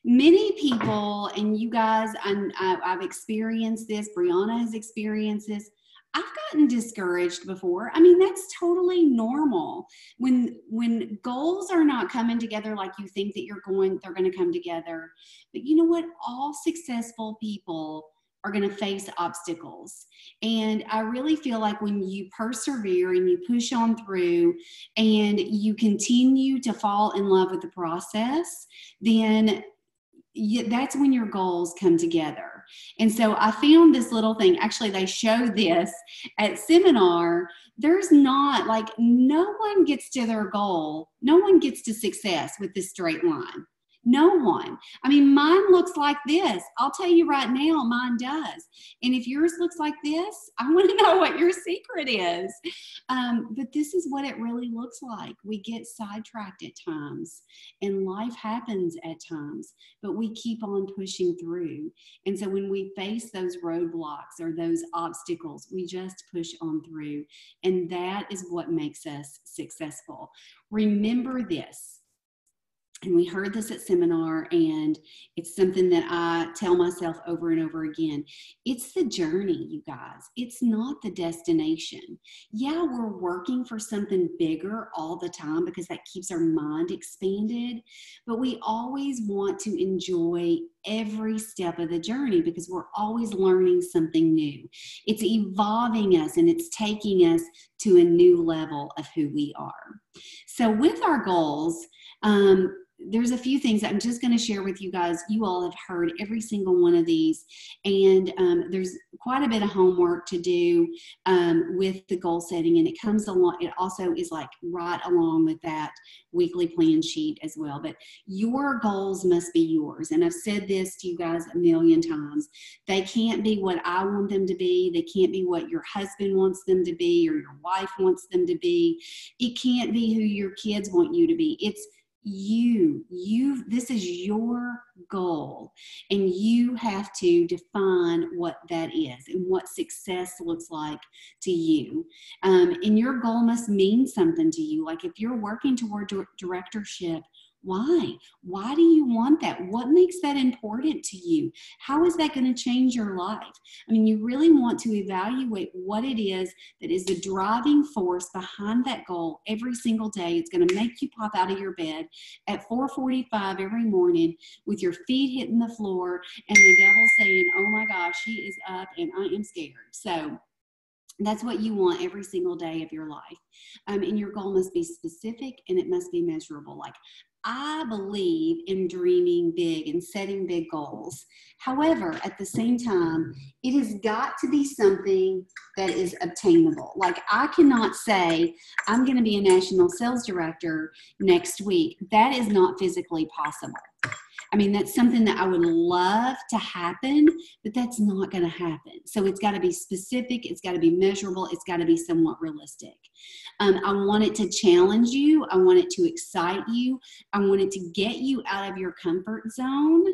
many people, and you guys, I've experienced this, Brianna has experienced this, I've gotten discouraged before. I mean, that's totally normal. When goals are not coming together like you think that they're going to come together. But you know what? All successful people are going to face obstacles. And I really feel like when you persevere and you push on through and you continue to fall in love with the process, then that's when your goals come together. And so I found this little thing. Actually, they showed this at seminar. There's not like, no one gets to their goal. No one gets to success with this straight line. No one. I mean, mine looks like this. I'll tell you right now, mine does. And if yours looks like this, I want to know what your secret is. But this is what it really looks like. We get sidetracked at times, and life happens at times, but we keep on pushing through. And so when we face those roadblocks or those obstacles, we just push on through. And that is what makes us successful. Remember this. And we heard this at seminar, and it's something that I tell myself over and over again. It's the journey, you guys. It's not the destination. Yeah, we're working for something bigger all the time because that keeps our mind expanded, but we always want to enjoy every step of the journey because we're always learning something new. It's evolving us, and it's taking us to a new level of who we are. So with our goals, there's a few things I'm just going to share with you guys. You all have heard every single one of these, and there's quite a bit of homework to do with the goal setting, and it comes along. It also is like right along with that weekly plan sheet as well. But your goals must be yours, and I've said this to you guys a million times. They can't be what I want them to be. They can't be what your husband wants them to be or your wife wants them to be. It can't be who your kids want you to be. It's this is your goal, and you have to define what that is and what success looks like to you. And your goal must mean something to you. Like if you're working toward directorship, Why? Why do you want that? What makes that important to you? How is that going to change your life? I mean, you really want to evaluate what it is that is the driving force behind that goal every single day. It's going to make you pop out of your bed at 4:45 every morning with your feet hitting the floor and the devil saying, oh my gosh, she is up and I am scared. So that's what you want every single day of your life. And your goal must be specific and it must be measurable. Like, I believe in dreaming big and setting big goals. However, at the same time, it has got to be something that is obtainable. Like, I cannot say I'm going to be a national sales director next week. That is not physically possible. I mean, that's something that I would love to happen, but that's not going to happen. So it's got to be specific. It's got to be measurable. It's got to be somewhat realistic. I want it to challenge you. I want it to excite you. I want it to get you out of your comfort zone.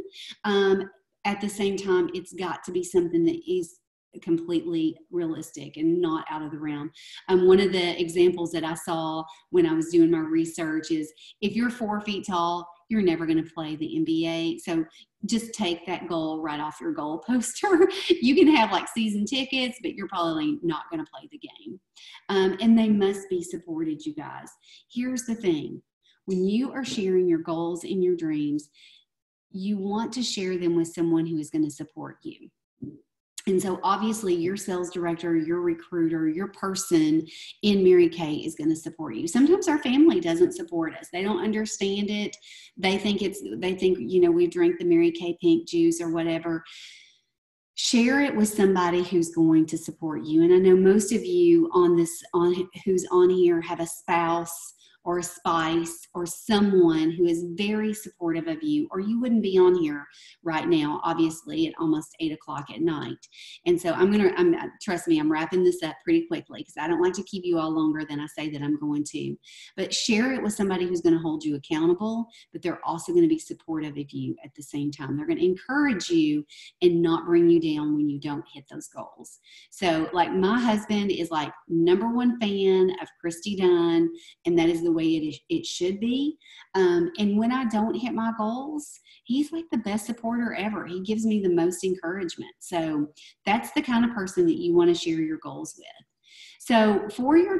At the same time, it's got to be something that is completely realistic and not out of the realm. One of the examples that I saw when I was doing my research is, if you're 4 feet tall, you're never going to play the NBA. So just take that goal right off your goal poster. You can have like season tickets, but you're probably not going to play the game. And they must be supported, you guys. Here's the thing. When you are sharing your goals and your dreams, you want to share them with someone who is going to support you. And so obviously your sales director, your recruiter, your person in Mary Kay is going to support you. Sometimes our family doesn't support us. They don't understand it. They think, you know, we drink the Mary Kay pink juice or whatever. Share it with somebody who's going to support you. And I know most of you who's on here have a spouse or a spice or someone who is very supportive of you, or you wouldn't be on here right now, obviously, at almost 8 o'clock at night. And so trust me, I'm wrapping this up pretty quickly because I don't like to keep you all longer than I say that I'm going to. But share it with somebody who's going to hold you accountable, but they're also going to be supportive of you at the same time. They're going to encourage you and not bring you down when you don't hit those goals. So like, my husband is like #1 fan of Christy Dunn, and that is the way it should be. And when I don't hit my goals, he's like the best supporter ever. He gives me the most encouragement. So that's the kind of person that you want to share your goals with. So for your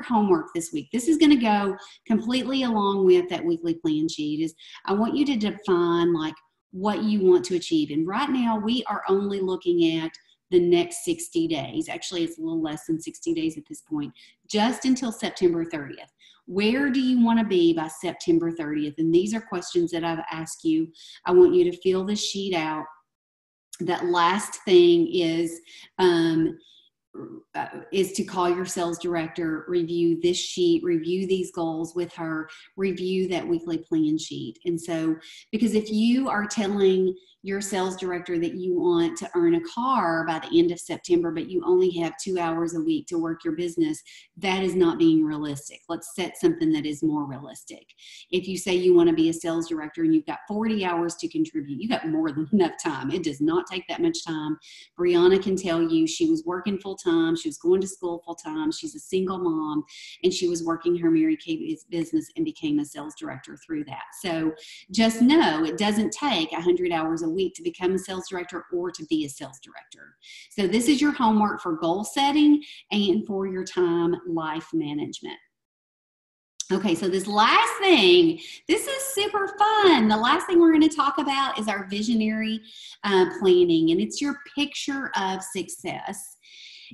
homework this week, this is going to go completely along with that weekly plan sheet, is I want you to define like what you want to achieve. And right now we are only looking at the next 60 days. Actually, it's a little less than 60 days at this point, just until September 30th. Where do you want to be by September 30th? And these are questions that I've asked you. I want you to fill this sheet out. That last thing is to call your sales director, review this sheet, review these goals with her, review that weekly plan sheet. And so, because if you are telling your sales director that you want to earn a car by the end of September, but you only have 2 hours a week to work your business, that is not being realistic. Let's set something that is more realistic. If you say you want to be a sales director and you've got 40 hours to contribute, you got more than enough time. It does not take that much time. Brianna can tell you she was working full time. She was going to school full time. She's a single mom, and she was working her Mary Kay business and became a sales director through that. So just know it doesn't take 100 hours a week to become a sales director or to be a sales director. So this is your homework for goal setting and for your time life management. Okay, so this last thing, this is super fun. The last thing we're going to talk about is our visionary planning, and it's your picture of success.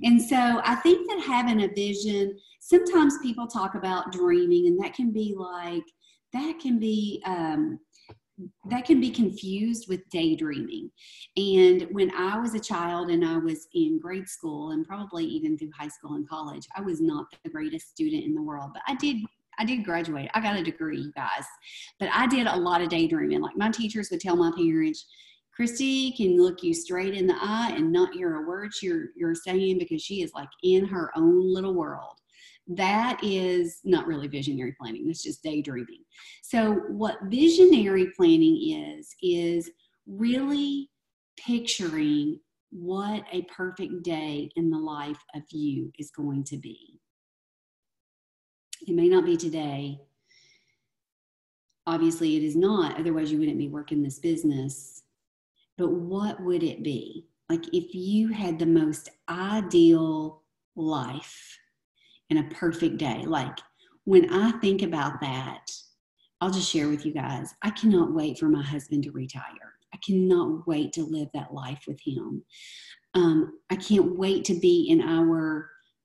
And so I think that having a vision, sometimes people talk about dreaming, and that can be confused with daydreaming. And when I was a child and I was in grade school and probably even through high school and college, I was not the greatest student in the world, but I did graduate. I got a degree, you guys, but I did a lot of daydreaming. Like, my teachers would tell my parents, Christy can look you straight in the eye and not hear a word you're saying, because she is like in her own little world. That is not really visionary planning. It's just daydreaming. So what visionary planning is really picturing what a perfect day in the life of you is going to be. It may not be today. obviously it is not, otherwise you wouldn't be working this business. But what would it be? Like if you had the most ideal life and a perfect day. Like when I think about that, I'll just share with you guys, I cannot wait for my husband to retire. I cannot wait to live that life with him. I can't wait to be in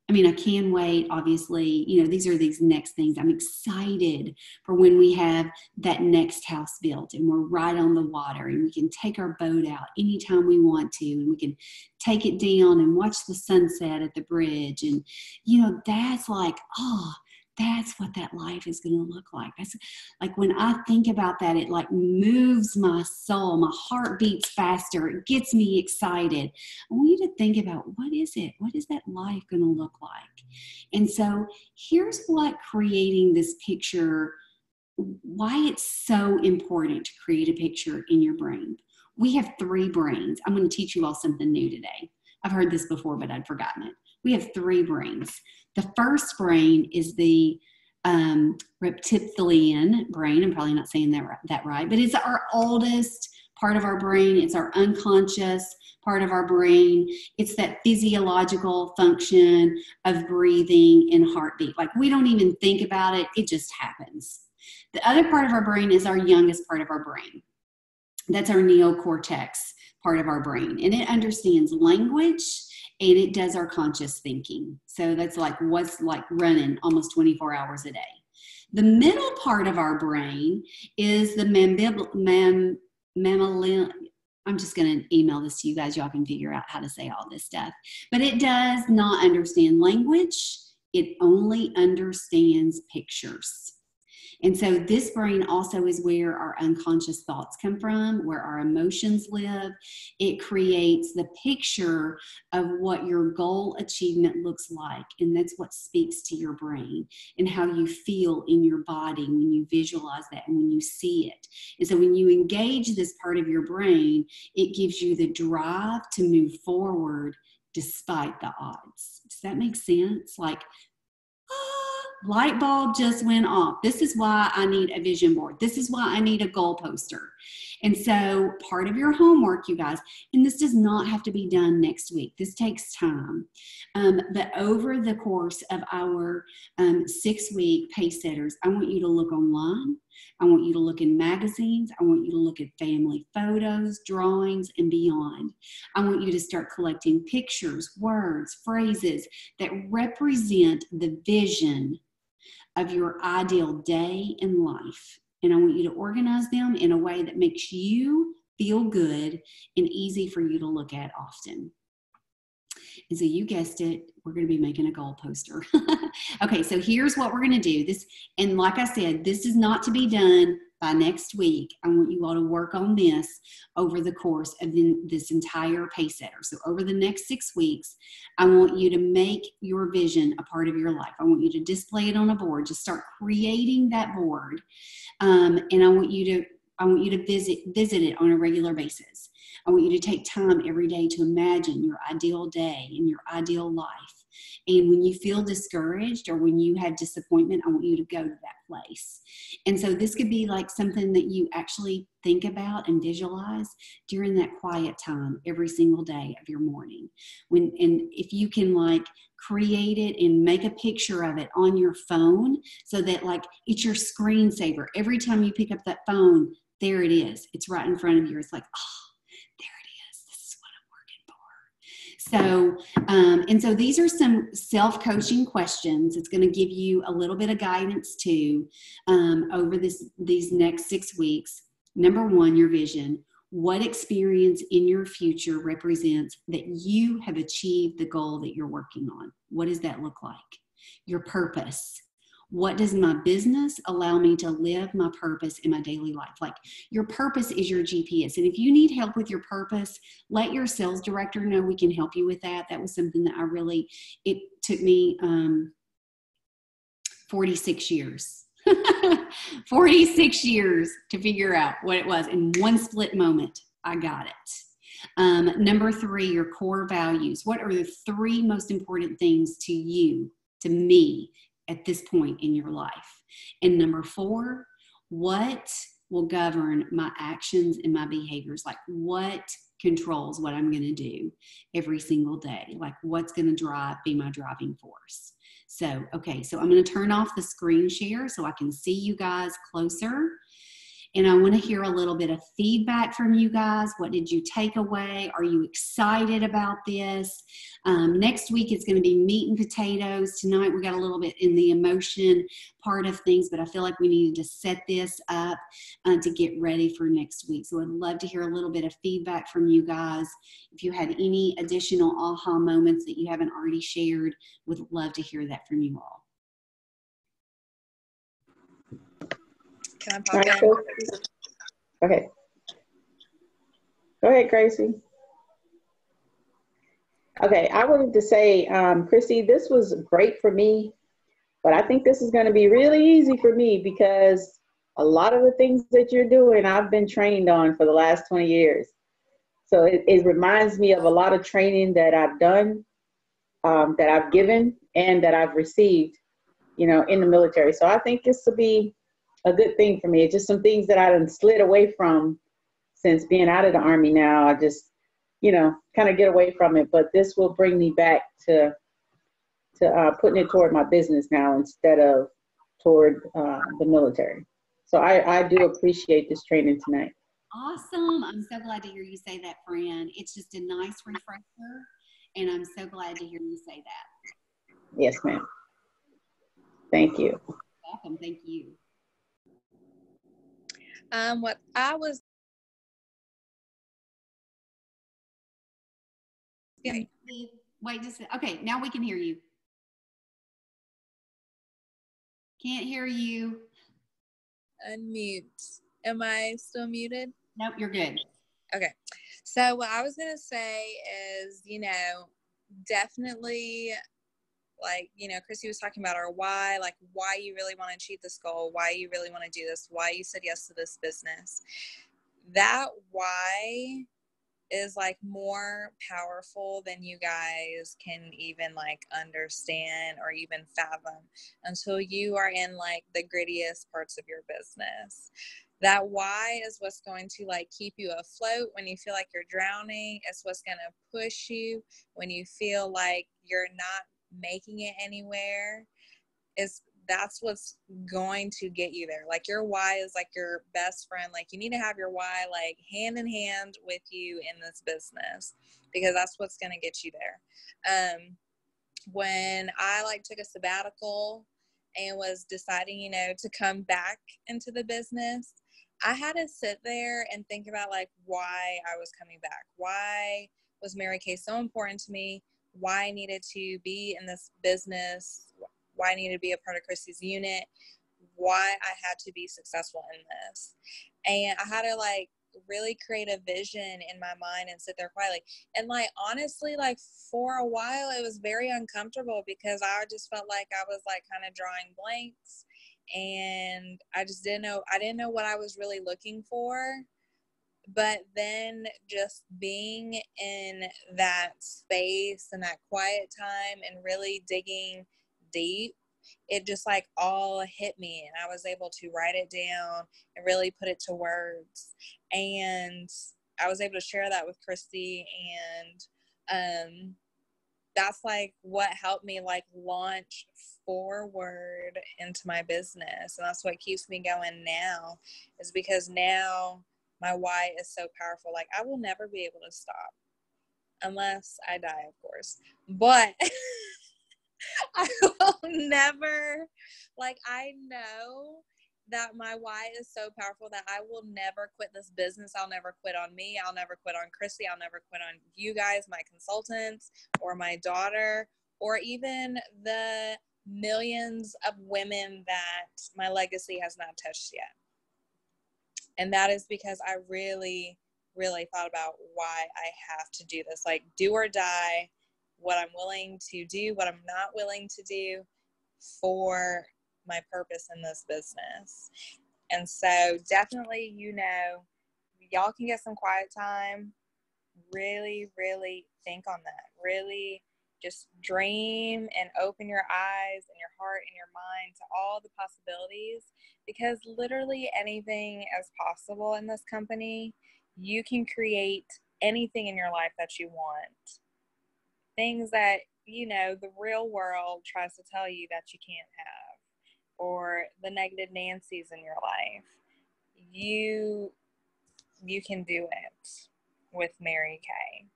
I can wait, obviously, these are these next things. I'm excited for when we have that next house built and we're right on the water and we can take our boat out anytime we want to and we can take it down and watch the sunset at the bridge. And, that's like, that's what that life is going to look like. That's like when I think about that, it like moves my soul. My heart beats faster. It gets me excited. I want you to think about what is it? What is that life going to look like? And so here's what creating this picture, why it's so important to create a picture in your brain. We have 3 brains. I'm going to teach you all something new today. I've heard this before, but I'd forgotten it. We have 3 brains. The first brain is the reptilian brain. I'm probably not saying that right, but it's our oldest part of our brain. It's our unconscious part of our brain. It's that physiological function of breathing and heartbeat. Like we don't even think about it. It just happens. The other part of our brain is our youngest part of our brain. That's our neocortex part of our brain. And it understands language and it does our conscious thinking. So that's like what's like running almost 24 hours a day. The middle part of our brain is the mammalian. I'm just going to email this to you guys. Y'all can figure out how to say all this stuff. But it does not understand language. It only understands pictures. And so this brain also is where our unconscious thoughts come from, where our emotions live. It creates the picture of what your goal achievement looks like. And that's what speaks to your brain and how you feel in your body when you visualize that and when you see it. And so when you engage this part of your brain, it gives you the drive to move forward despite the odds. Does that make sense? Like, light bulb just went off. This is why I need a vision board. This is why I need a goal poster. And so part of your homework, you guys, and this does not have to be done next week. This takes time. But over the course of our 6-week pace setters, I want you to look online. I want you to look in magazines. I want you to look at family photos, drawings, and beyond. I want you to start collecting pictures, words, phrases that represent the vision of your ideal day in life. And I want you to organize them in a way that makes you feel good and easy for you to look at often. And so you guessed it, we're going to be making a goal poster. Okay, so here's what we're going to do. This, and like I said, this is not to be done by next week. I want you all to work on this over the course of this entire pace setter. So over the next 6 weeks, I want you to make your vision a part of your life. I want you to display it on a board. Just start creating that board. And I want you to visit it on a regular basis. I want you to take time every day to imagine your ideal day and your ideal life. And when you feel discouraged or when you have disappointment, I want you to go to that place. And so this could be like something that you actually think about and visualize during that quiet time every single day of your morning. And if you can like create it and make a picture of it on your phone so that like it's your screensaver. Every time you pick up that phone, there it is. It's right in front of you. It's like, oh, there it is. This is what I'm working for. So, and so these are some self-coaching questions. It's going to give you a little bit of guidance too over these next 6 weeks. Number 1, your vision. What experience in your future represents that you have achieved the goal that you're working on? What does that look like? Your purpose. What does my business allow me to live my purpose in my daily life? Like your purpose is your GPS. And if you need help with your purpose, let your sales director know. We can help you with that. That was something that it took me 46 years. 46 years to figure out what it was. In one split moment, I got it. Number 3, your core values. What are the 3 most important things to you, to me, at this point in your life? And number 4, what will govern my actions and my behaviors? Like what controls what I'm going to do every single day? Like what's going to be my driving force? So, okay, so I'm going to turn off the screen share so I can see you guys closer. And I want to hear a little bit of feedback from you guys. What did you take away? Are you excited about this? Next week, it's going to be meat and potatoes. Tonight, we got a little bit in the emotion part of things, but I feel like we needed to set this up to get ready for next week. So I'd love to hear a little bit of feedback from you guys. If you had any additional aha moments that you haven't already shared, would love to hear that from you all. Can I pop in? Okay. Go ahead, Gracie. Okay, I wanted to say, Chrissy, this was great for me, but I think this is going to be really easy for me because a lot of the things that you're doing, I've been trained on for the last 20 years. So it reminds me of a lot of training that I've done, that I've given, and that I've received, in the military. So I think this will be a good thing for me. It's just some things that I done slid away from since being out of the Army now. I just, kind of get away from it. But this will bring me back to putting it toward my business now instead of toward the military. So I do appreciate this training tonight. Awesome. I'm so glad to hear you say that, friend. It's just a nice refresher, and I'm so glad to hear you say that. Yes, ma'am. Thank you. Welcome. Thank you. What I was Wait just okay, now we can hear you. Can't hear you. unmute. Am I still muted? Nope, you're good. Okay. So what I was going to say is, definitely Chrissy was talking about our why, like why you really want to achieve this goal, why you really want to do this, why you said yes to this business. That why is like more powerful than you guys can even like understand or even fathom until you are in like the grittiest parts of your business. That why is what's going to like keep you afloat when you feel like you're drowning. It's what's going to push you when you feel like you're not making it anywhere. That's what's going to get you there. Like your why is like your best friend. Like you need to have your why like hand in hand with you in this business because that's what's going to get you there. When I like took a sabbatical and was deciding, to come back into the business, I had to sit there and think about like why I was coming back. Why was Mary Kay so important to me? Why I needed to be in this business, why I needed to be a part of Chrissy's unit, why I had to be successful in this. And I had to like really create a vision in my mind and sit there quietly. And like, honestly, like for a while, it was very uncomfortable because I just felt like I was like kind of drawing blanks and I didn't know what I was really looking for. But then just being in that space and that quiet time and really digging deep, it just like all hit me and I was able to write it down and really put it to words. And I was able to share that with Christy and that's like what helped me like launch forward into my business. And that's what keeps me going now is because now my why is so powerful. Like I will never be able to stop unless I die, of course, but I will never, like, I know that my why is so powerful that I will never quit this business. I'll never quit on me. I'll never quit on Chrissy. I'll never quit on you guys, my consultants, or my daughter, or even the millions of women that my legacy has not touched yet. And that is because I really, really thought about why I have to do this, like do or die, what I'm willing to do, what I'm not willing to do for my purpose in this business. And so definitely, y'all can get some quiet time. Really, really think on that. Really just dream and open your eyes and your heart and your mind to all the possibilities, because literally anything is possible in this company. You can create anything in your life that you want. Things that, you know, the real world tries to tell you that you can't have, or the negative Nancy's in your life. You can do it with Mary Kay.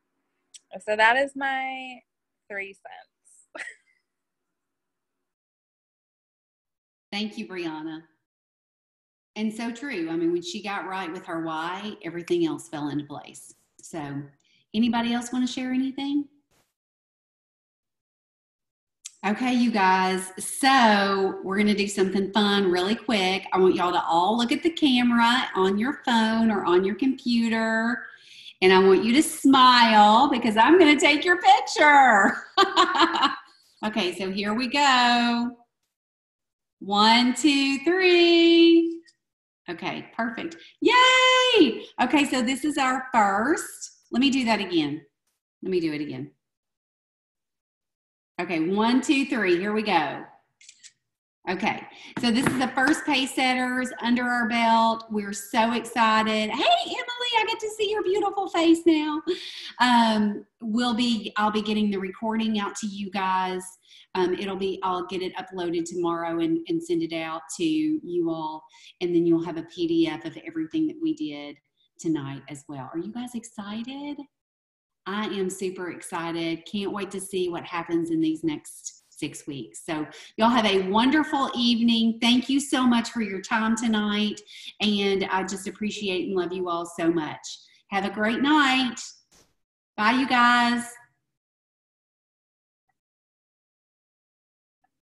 So that is my 3 cents. Thank you, Brianna. And so true. I mean, when she got right with her why, everything else fell into place. So anybody else want to share anything? Okay, you guys, so we're going to do something fun really quick. I want y'all to all look at the camera on your phone or on your computer, and I want you to smile because I'm going to take your picture. Okay, so here we go. 1, 2, 3. Okay, perfect. Yay! Okay, so this is our first. Let me do that again. Let me do it again. Okay, 1, 2, 3, here we go. Okay, so this is the first pace setters under our belt. We're so excited. Hey, Emily, I get to see your beautiful face now. I'll be getting the recording out to you guys. I'll get it uploaded tomorrow and send it out to you all. And then you'll have a PDF of everything that we did tonight as well. Are you guys excited? I am super excited. Can't wait to see what happens in these next 6 weeks. So y'all have a wonderful evening. Thank you so much for your time tonight. And I just appreciate and love you all so much. Have a great night. Bye, you guys.